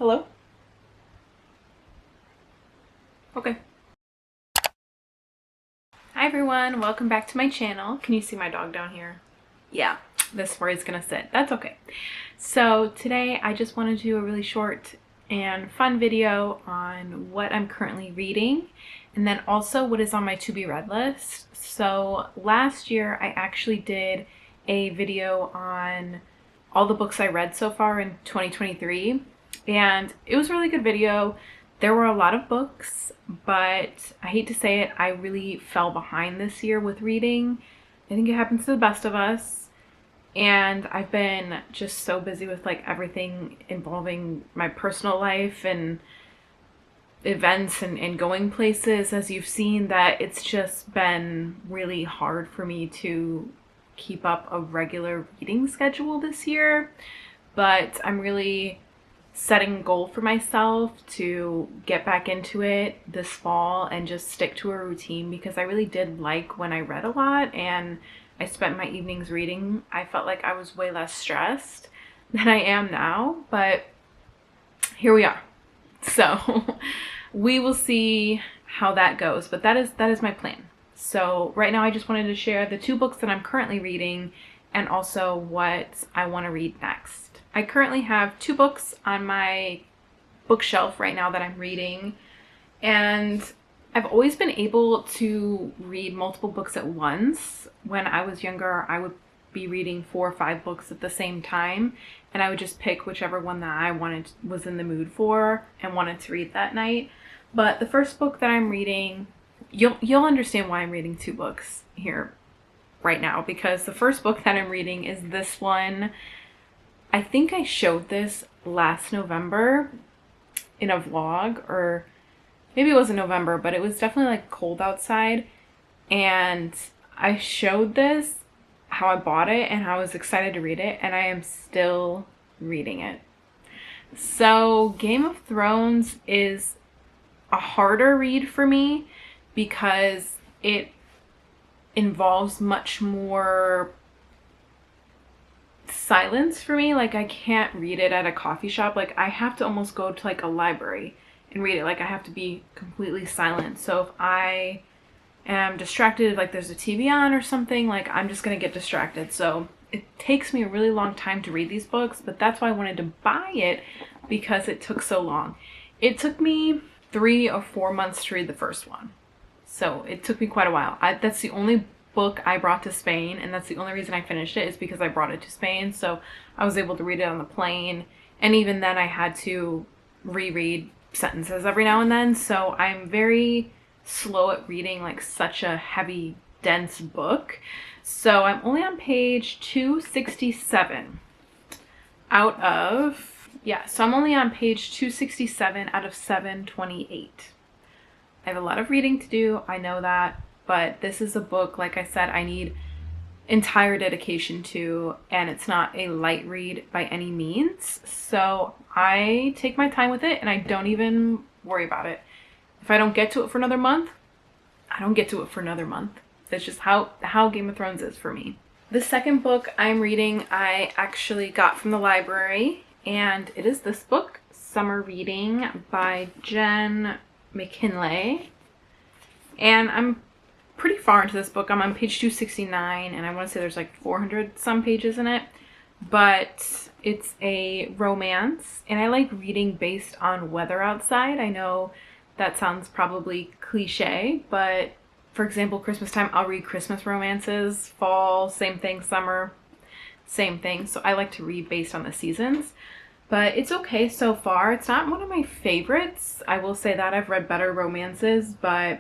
Hello? Okay. Hi everyone, welcome back to my channel. Can you see my dog down here? Yeah, this is where he's gonna sit. That's okay. So today I just want to do a really short and fun video on what I'm currently reading and then also what is on my to be read list. So last year I actually did a video on all the books I read so far in 2023 and it was a really good video. There were a lot of books, but I hate to say it, I really fell behind this year with reading. I think it happens to the best of us. And I've been just so busy with like everything involving my personal life and events and going places, as you've seen, that it's just been really hard for me to keep up a regular reading schedule this year. But I'm really setting a goal for myself to get back into it this fall and just stick to a routine, because I really did like when I read a lot and I spent my evenings reading. I felt like I was way less stressed than I am now, but here we are. So we will see how that goes, but that is my plan. So right now I just wanted to share the two books that I'm currently reading and also what I want to read next. I currently have two books on my bookshelf right now that I'm reading, and I've always been able to read multiple books at once. When I was younger, I would be reading 4 or 5 books at the same time, and I would just pick whichever one that I was in the mood for and wanted to read that night. But the first book that I'm reading, you'll understand why I'm reading 2 books here right now, because the first book that I'm reading is this one. I think I showed this last November in a vlog, or maybe it wasn't November, but it was definitely like cold outside. And I showed this, how I bought it and how I was excited to read it, and I am still reading it. So Game of Thrones is a harder read for me because it involves much more silence for me. Like, I can't read it at a coffee shop. Like, I have to almost go to like a library and read it. Like, I have to be completely silent. So if I am distracted, like there's a TV on or something, like I'm just gonna get distracted. So it takes me a really long time to read these books, but that's why I wanted to buy it, because it took so long. It took me 3 or 4 months to read the first one. So it took me quite a while. That's the only book I brought to Spain, and that's the only reason I finished it, is because I brought it to Spain. So I was able to read it on the plane, and even then I had to reread sentences every now and then. So I'm very slow at reading like such a heavy, dense book. So I'm only on page 267 out of, so I'm only on page 267 out of 728. I have a lot of reading to do, I know that, but this is a book, like I said, I need entire dedication to, and it's not a light read by any means. So I take my time with it and I don't even worry about it. If I don't get to it for another month, I don't get to it for another month. That's just how Game of Thrones is for me. The second book I'm reading, I actually got from the library, and it is this book, Summer Reading by Jen McKinley. And I'm pretty far into this book. I'm on page 269, and I want to say there's like 400 some pages in it. But it's a romance, and I like reading based on weather outside. I know that sounds probably cliche, but for example, Christmas time, I'll read Christmas romances. Fall, same thing. Summer, same thing. So I like to read based on the seasons. But it's okay so far. It's not one of my favorites. I will say that I've read better romances, but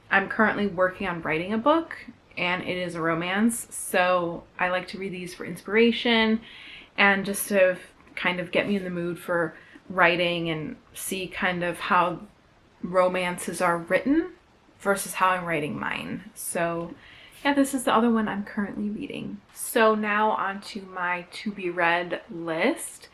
I'm currently working on writing a book, and it is a romance. So I like to read these for inspiration and just to kind of get me in the mood for writing and see kind of how romances are written versus how I'm writing mine. So yeah, this is the other one I'm currently reading. So now on to my to be read list.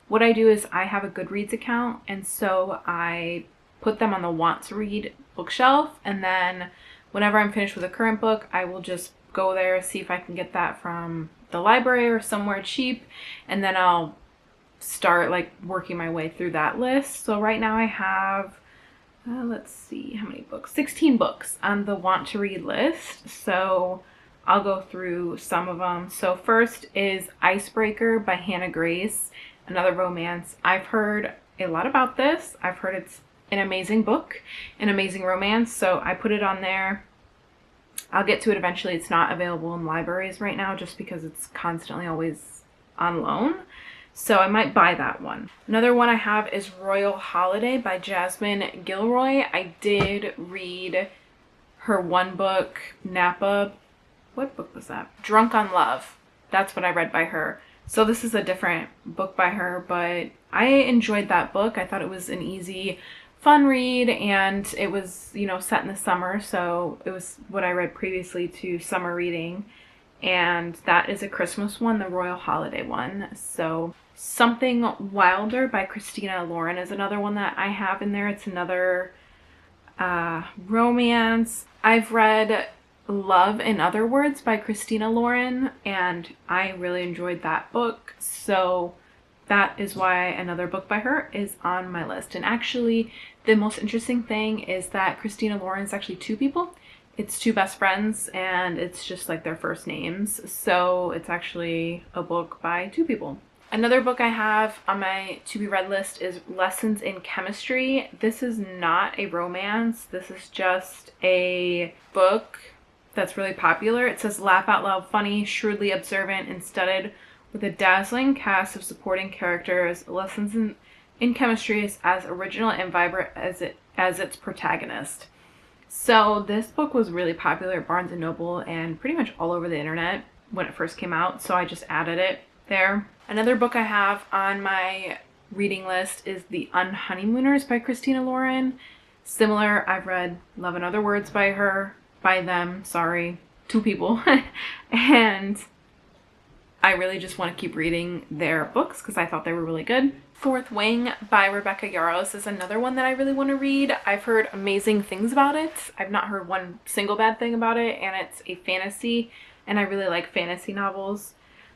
What I do is I have a Goodreads account, and so I put them on the want to read bookshelf, and then whenever I'm finished with a current book, I will just go there, see if I can get that from the library or somewhere cheap, and then I'll start like working my way through that list. So right now I have, let's see how many books, 16 books on the want to read list. So I'll go through some of them. So first is Icebreaker by Hannah Grace, another romance. I've heard a lot about this. I've heard it's an amazing book, an amazing romance, so I put it on there. I'll get to it eventually. It's not available in libraries right now just because it's constantly always on loan. So I might buy that one. Another one I have is Royal Holiday by Jasmine Gilroy. I did read her one book, Napa. What book was that? Drunk on Love. That's what I read by her. So this is a different book by her, but I enjoyed that book. I thought it was an easy, fun read, and it was, you know, set in the summer. So it was what I read previously to summer reading. And that is a Christmas one, the Royal Holiday one. So Something Wilder by Christina Lauren is another one that I have in there. It's another romance. I've read Love in Other Words by Christina Lauren, and I really enjoyed that book. So that is why another book by her is on my list. And actually, the most interesting thing is that Christina Lauren is actually two people. It's two best friends, and it's just like their first names. So it's actually a book by two people. Another book I have on my to be read list is Lessons in Chemistry. This is not a romance. This is just a book that's really popular. It says laugh out loud funny, shrewdly observant, and studied with a dazzling cast of supporting characters. Lessons in Chemistry is as original and vibrant as its protagonist. So this book was really popular at Barnes & Noble and pretty much all over the internet when it first came out, so I just added it there. Another book I have on my reading list is The Unhoneymooners by Christina Lauren. Similar, I've read Love in Other Words by them, two people. And I really just want to keep reading their books because I thought they were really good. Fourth Wing by Rebecca Yarros is another one that I really want to read. I've heard amazing things about it. I've not heard one single bad thing about it, and it's a fantasy, and I really like fantasy novels.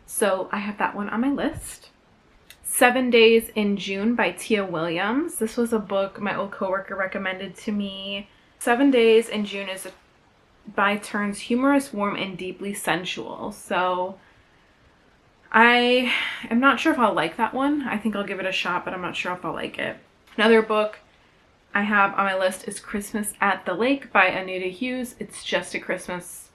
So I have that one on my list. 7 Days in June by Tia Williams. This was a book my old coworker recommended to me. 7 Days in June is by turns humorous, warm, and deeply sensual. So I am not sure if I'll like that one. I think I'll give it a shot, but I'm not sure if I'll like it. Another book I have on my list is Christmas at the Lake by Anita Hughes. It's just a Christmas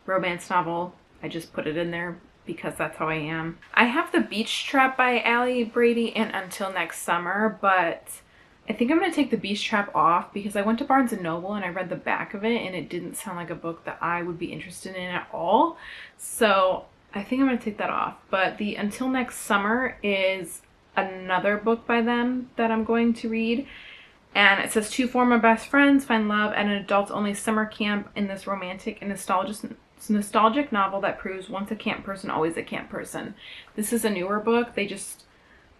romance novel. I just put it in there because that's how I am. I have The Beach Trap by Allie Brady and Until Next Summer, but I think I'm going to take The Beach Trap off because I went to Barnes & Noble and I read the back of it and it didn't sound like a book that I would be interested in at all. So I think I'm going to take that off. But the Until Next Summer is another book by them that I'm going to read. And it says two former best friends find love at an adults-only summer camp in this romantic and nostalgic novel that proves once a camp person, always a camp person. This is a newer book. They just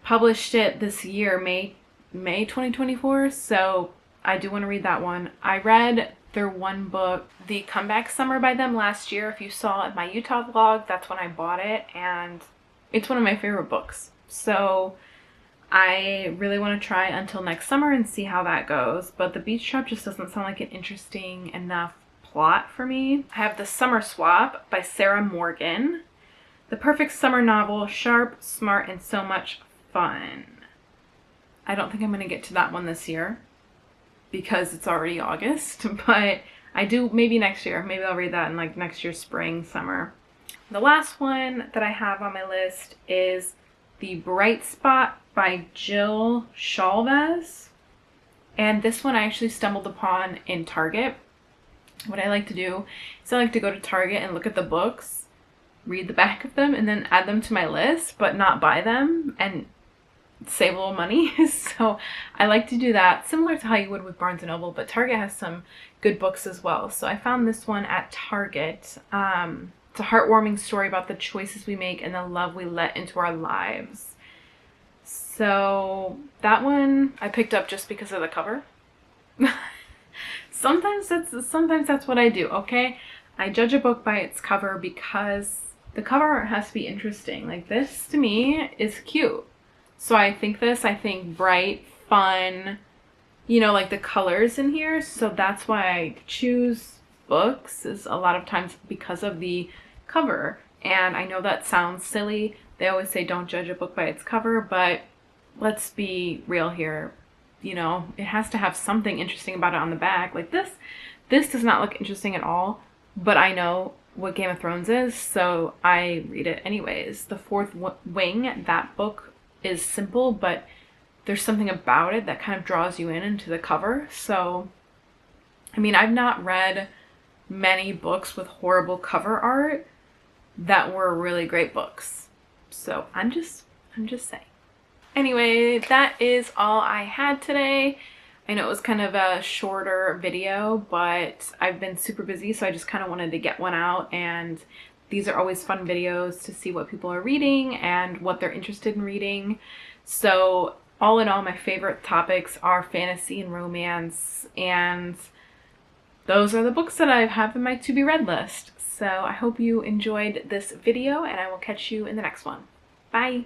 published it this year, May 2024. So I do want to read that one. I read their one book, The Comeback Summer by them last year. If you saw in my Utah vlog, that's when I bought it, and it's one of my favorite books. So I really want to try Until Next Summer and see how that goes. But The Beach Trap just doesn't sound like an interesting enough plot for me. I have The Summer Swap by Sarah Morgan. The perfect summer novel, sharp, smart, and so much fun. I don't think I'm going to get to that one this year because it's already August, but I do maybe next year. Maybe I'll read that in like next year's spring, summer. The last one that I have on my list is The Bright Spot by Jill Shalvez. And this one I actually stumbled upon in Target. What I like to do is I like to go to Target and look at the books, read the back of them, and then add them to my list, but not buy them and save a little money. So I like to do that, similar to how you would with Barnes & Noble, but Target has some good books as well. So I found this one at Target. It's a heartwarming story about the choices we make and the love we let into our lives. So that one I picked up just because of the cover. Sometimes that's what I do, okay? I judge a book by its cover because the cover has to be interesting. Like, this to me is cute. So I think bright, fun, you know, like the colors in here. So that's why I choose books, is a lot of times because of the cover. And I know that sounds silly. They always say don't judge a book by its cover, but let's be real here. You know, it has to have something interesting about it on the back. Like this does not look interesting at all, but I know what Game of Thrones is, so I read it anyways. The Fourth Wing, that book is simple, but there's something about it that kind of draws you in into the cover. So, I mean, I've not read many books with horrible cover art that were really great books. So I'm just saying. Anyway, that is all I had today. I know it was kind of a shorter video, but I've been super busy, so I just kind of wanted to get one out, and these are always fun videos to see what people are reading and what they're interested in reading. So all in all, my favorite topics are fantasy and romance, and those are the books that I have in my to be read list. So I hope you enjoyed this video, and I will catch you in the next one. Bye!